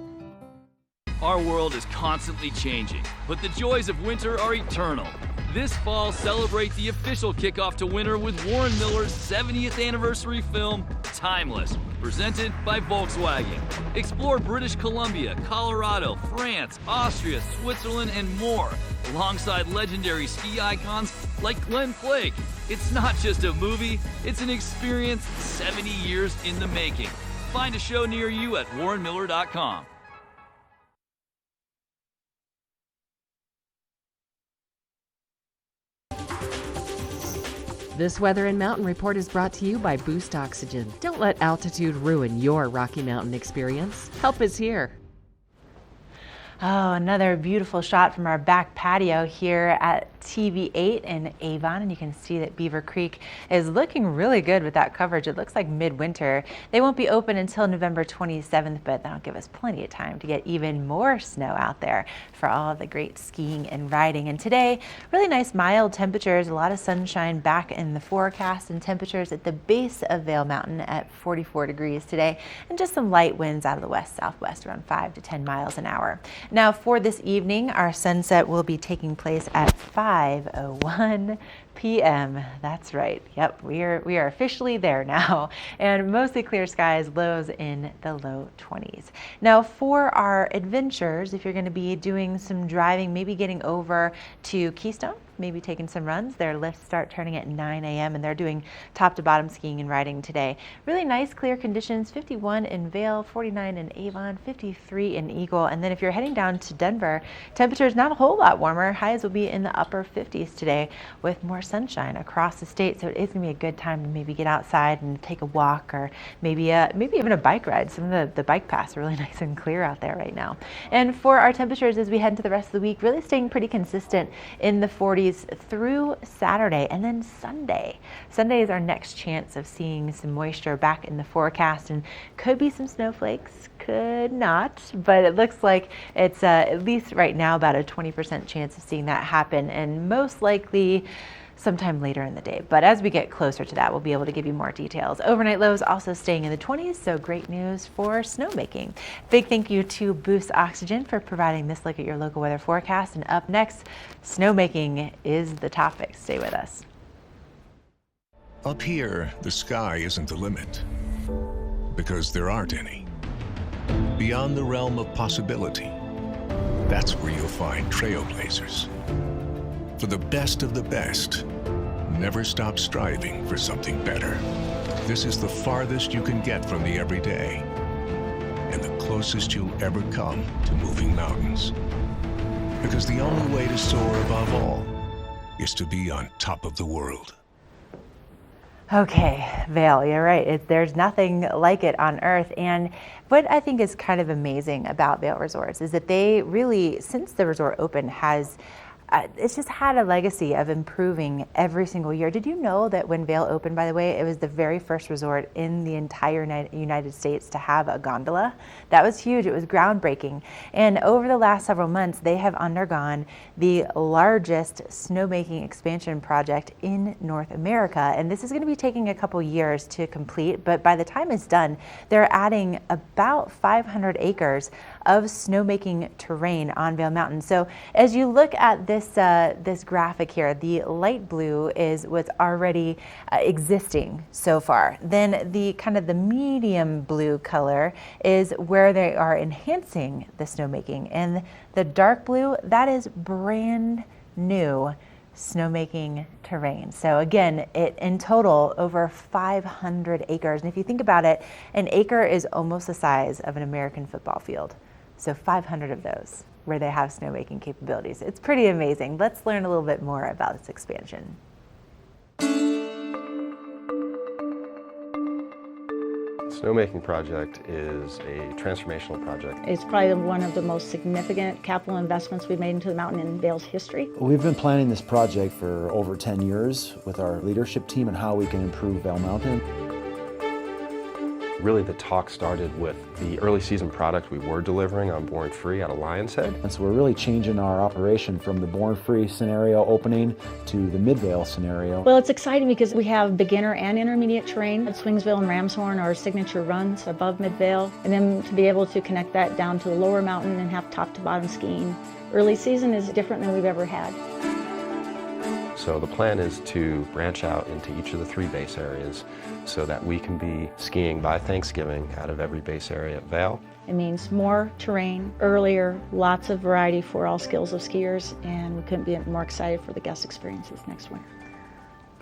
Our world is constantly changing, but the joys of winter are eternal. This fall, celebrate the official kickoff to winter with Warren Miller's 70th anniversary film, Timeless, presented by Volkswagen. Explore British Columbia, Colorado, France, Austria, Switzerland, and more, alongside legendary ski icons like Glenn Flake. It's not just a movie, it's an experience 70 years in the making. Find a show near you at warrenmiller.com. This Weather and Mountain Report is brought to you by Boost Oxygen. Don't let altitude ruin your Rocky Mountain experience. Help is here. Oh, another beautiful shot from our back patio here at TV8 in Avon, and you can see that Beaver Creek is looking really good with that coverage. It looks like midwinter. They won't be open until November 27th, but that'll give us plenty of time to get even more snow out there for all of the great skiing and riding. And today, really nice mild temperatures, a lot of sunshine back in the forecast, and temperatures at the base of Vail Mountain at 44 degrees today, and just some light winds out of the west-southwest around 5 to 10 miles an hour. Now for this evening, our sunset will be taking place at 5:01 p.m. That's right. Yep, we are officially there now, and mostly clear skies, lows in the low 20s. Now for our adventures, if you're going to be doing some driving, maybe getting over to Keystone, maybe taking some runs, their lifts start turning at 9 a.m. and they're doing top to bottom skiing and riding today. Really nice clear conditions, 51 in Vail, 49 in Avon, 53 in Eagle. And then if you're heading down to Denver, temperatures not a whole lot warmer. Highs will be in the upper 50s today with more sunshine across the state. So it is going to be a good time to maybe get outside and take a walk, or maybe even a bike ride. Some of the bike paths are really nice and clear out there right now. And for our temperatures as we head into the rest of the week, really staying pretty consistent in the 40s through Saturday, and then Sunday. Sunday is our next chance of seeing some moisture back in the forecast, and could be some snowflakes, could not, but it looks like it's at least right now about a 20% chance of seeing that happen, and most likely sometime later in the day. But as we get closer to that, we'll be able to give you more details. Overnight lows also staying in the 20s, so great news for snowmaking. Big thank you to Boost Oxygen for providing this look at your local weather forecast. And up next, snowmaking is the topic. Stay with us. Up here, the sky isn't the limit, because there aren't any. Beyond the realm of possibility, that's where you'll find trailblazers. For the best of the best, never stop striving for something better. This is the farthest you can get from the everyday, and the closest you'll ever come to moving mountains. Because the only way to soar above all is to be on top of the world. Okay, Vail, you're right. There's nothing like it on earth. And what I think is kind of amazing about Vail Resorts is that they really, since the resort opened, has it's just had a legacy of improving every single year. Did you know that when Vail opened, by the way, it was the very first resort in the entire United States to have a gondola? That was huge. It was groundbreaking. And over the last several months, they have undergone the largest snowmaking expansion project in North America. And this is going to be taking a couple years to complete, but by the time it's done, they're adding about 500 acres of snowmaking terrain on Vail Mountain. So as you look at this graphic here, the light blue is what's already existing so far. Then the kind of the medium blue color is where they are enhancing the snowmaking, and the dark blue, that is brand new snowmaking terrain. So again, it in total over 500 acres. And if you think about it, an acre is almost the size of an American football field. So 500 of those where they have snowmaking capabilities. It's pretty amazing. Let's learn a little bit more about this expansion. Snowmaking project is a transformational project. It's probably one of the most significant capital investments we've made into the mountain in Vail's history. We've been planning this project for over 10 years with our leadership team and how we can improve Vail Mountain. Really, the talk started with the early season product we were delivering on Born Free out of Lion's Head. And so we're really changing our operation from the Born Free scenario opening to the Mid-Vail scenario. Well, it's exciting because we have beginner and intermediate terrain. Swingsville and Ramshorn are signature runs above Mid-Vail, and then to be able to connect that down to the lower mountain and have top to bottom skiing. Early season is different than we've ever had. So the plan is to branch out into each of the 3 base areas so that we can be skiing by Thanksgiving out of every base area at Vail. It means more terrain, earlier, lots of variety for all skills of skiers, and we couldn't be more excited for the guest experiences next winter.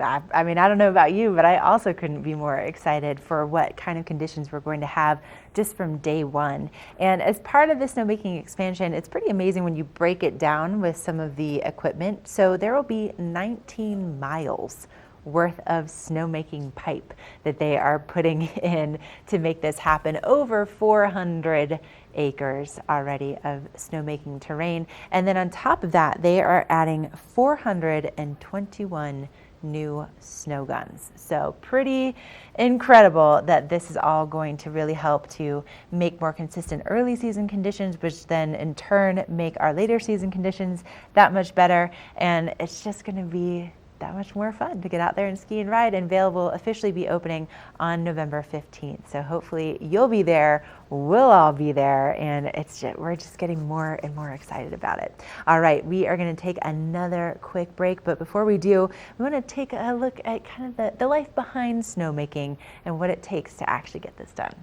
I mean, I don't know about you, but I also couldn't be more excited for what kind of conditions we're going to have just from day one. And as part of the snowmaking expansion, it's pretty amazing when you break it down with some of the equipment. So there will be 19 miles worth of snowmaking pipe that they are putting in to make this happen. Over 400 acres already of snowmaking terrain. And then on top of that, they are adding 421 new snow guns. So pretty incredible that this is all going to really help to make more consistent early season conditions, which then in turn make our later season conditions that much better. And it's just going to be that much more fun to get out there and ski and ride. And Vail will officially be opening on November 15th. So hopefully you'll be there, we'll all be there, and we're just getting more and more excited about it. All right, we are going to take another quick break, but before we do, we want to take a look at kind of the life behind snowmaking and what it takes to actually get this done.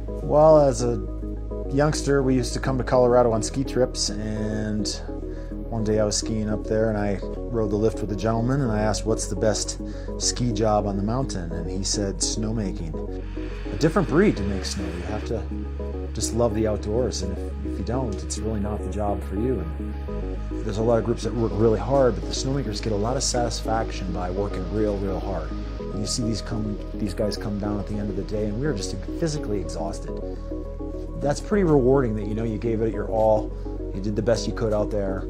Well, as a youngster, we used to come to Colorado on ski trips, and one day I was skiing up there and I rode the lift with a gentleman and I asked, what's the best ski job on the mountain? And he said, snowmaking. A different breed to make snow. You have to just love the outdoors, and if you don't, it's really not the job for you. And there's a lot of groups that work really hard, but the snowmakers get a lot of satisfaction by working real hard. And you see these guys come down at the end of the day and we are just physically exhausted. That's pretty rewarding that you know you gave it your all, you did the best you could out there.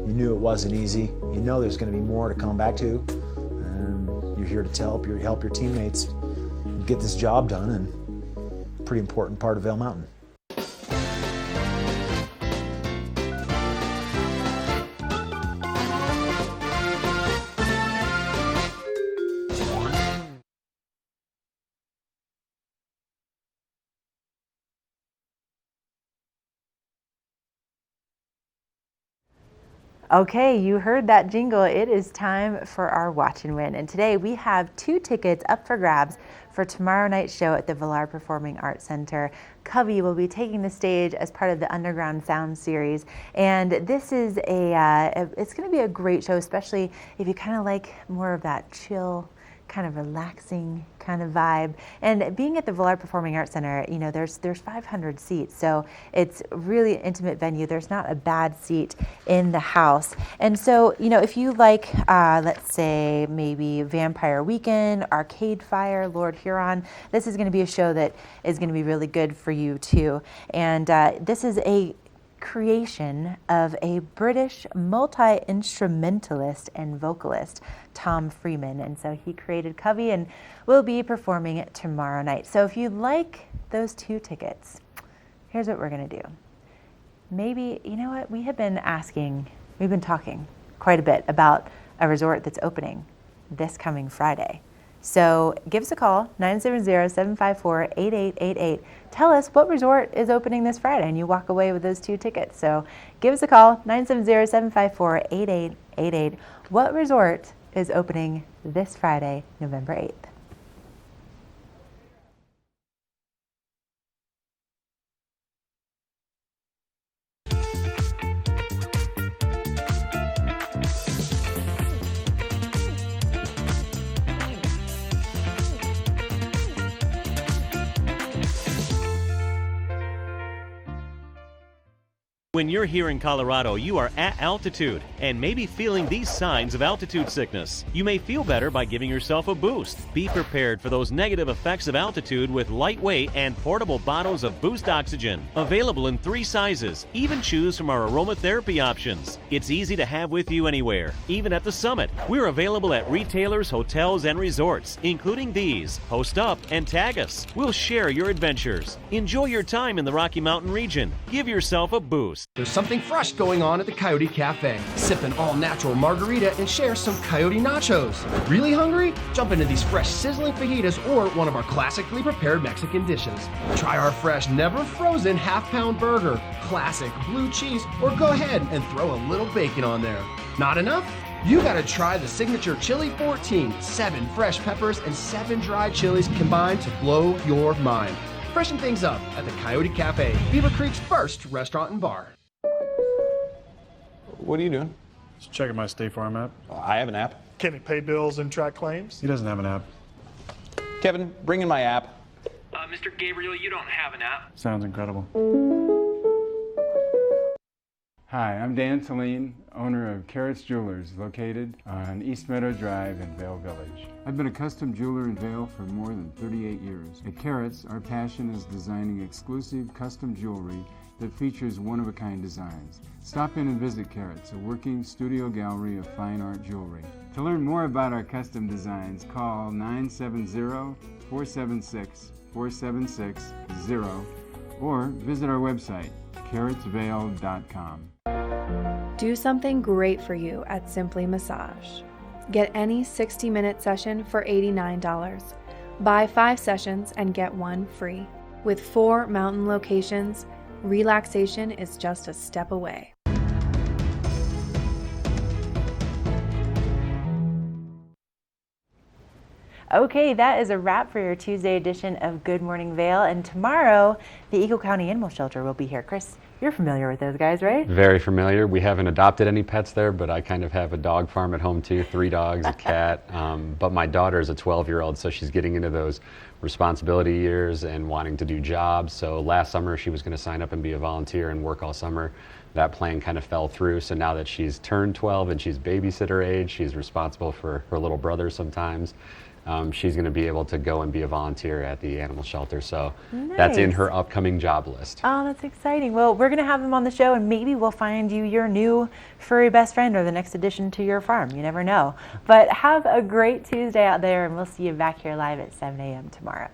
You knew it wasn't easy. You know there's going to be more to come back to, and you're here to help your teammates get this job done, and pretty important part of Vail Mountain. Okay, you heard that jingle. It is time for our Watch and Win. And today we have 2 tickets up for grabs for tomorrow night's show at the Villard Performing Arts Center. Covey will be taking the stage as part of the Underground Sound series. And this is it's going to be a great show, especially if you kind of like more of that chill kind of relaxing kind of vibe. And being at the Villard Performing Arts Center, you know, there's 500 seats, so it's really an intimate venue. There's not a bad seat in the house. And so, you know, if you like, let's say maybe Vampire Weekend, Arcade Fire, Lord Huron, this is going to be a show that is going to be really good for you too. And this is a creation of a British multi-instrumentalist and vocalist, Tom Freeman. And so he created Covey and will be performing it tomorrow night. So if you'd like those 2 tickets, here's what we're going to do. Maybe, you know what, we've been talking quite a bit about a resort that's opening this coming Friday. So give us a call, 970-754-8888. Tell us what resort is opening this Friday, and you walk away with those 2 tickets. So give us a call, 970-754-8888. What resort is opening this Friday, November 8th? When you're here in Colorado, you are at altitude and may be feeling these signs of altitude sickness. You may feel better by giving yourself a boost. Be prepared for those negative effects of altitude with lightweight and portable bottles of Boost Oxygen. Available in 3 sizes. Even choose from our aromatherapy options. It's easy to have with you anywhere, even at the summit. We're available at retailers, hotels, and resorts, including these. Post up and tag us. We'll share your adventures. Enjoy your time in the Rocky Mountain region. Give yourself a boost. There's something fresh going on at the Coyote Cafe. Sip an all-natural margarita and share some Coyote nachos. Really hungry? Jump into these fresh sizzling fajitas or one of our classically prepared Mexican dishes. Try our fresh, never-frozen half-pound burger, classic blue cheese, or go ahead and throw a little bacon on there. Not enough? You gotta try the signature Chili 14, 7 fresh peppers and 7 dried chilies combined to blow your mind. Freshen things up at the Coyote Cafe, Beaver Creek's first restaurant and bar. What are you doing? Just checking my State Farm app. I have an app. Can he pay bills and track claims? He doesn't have an app. Kevin, bring in my app. Mr. Gabriel, you don't have an app. Sounds incredible. Hi, I'm Dan Saline, owner of Carrots Jewelers, located on East Meadow Drive in Vail Village. I've been a custom jeweler in Vail for more than 38 years. At Carrots, our passion is designing exclusive custom jewelry that features one-of-a-kind designs. Stop in and visit Carrots, a working studio gallery of fine art jewelry. To learn more about our custom designs, call 970-476-4760 or visit our website, carrotsvail.com. Do something great for you at Simply Massage. Get any 60-minute session for $89. Buy 5 sessions and get 1 free. With 4 mountain locations, relaxation is just a step away. Okay, that is a wrap for your Tuesday edition of Good Morning Vail. And tomorrow, the Eagle County Animal Shelter will be here. Chris, you're familiar with those guys, right? Very familiar. We haven't adopted any pets there, but I kind of have a dog farm at home too, 3 dogs, a cat. But my daughter is a 12-year-old, so she's getting into those responsibility years and wanting to do jobs. So last summer she was going to sign up and be a volunteer and work all summer. That plan kind of fell through. So now that she's turned 12 and she's babysitter age, she's responsible for her little brother sometimes. She's going to be able to go and be a volunteer at the animal shelter. So that's in her upcoming job list. Oh, that's exciting. Well, we're going to have them on the show, and maybe we'll find you your new furry best friend or the next addition to your farm. You never know. But have a great Tuesday out there, and we'll see you back here live at 7 a.m. tomorrow.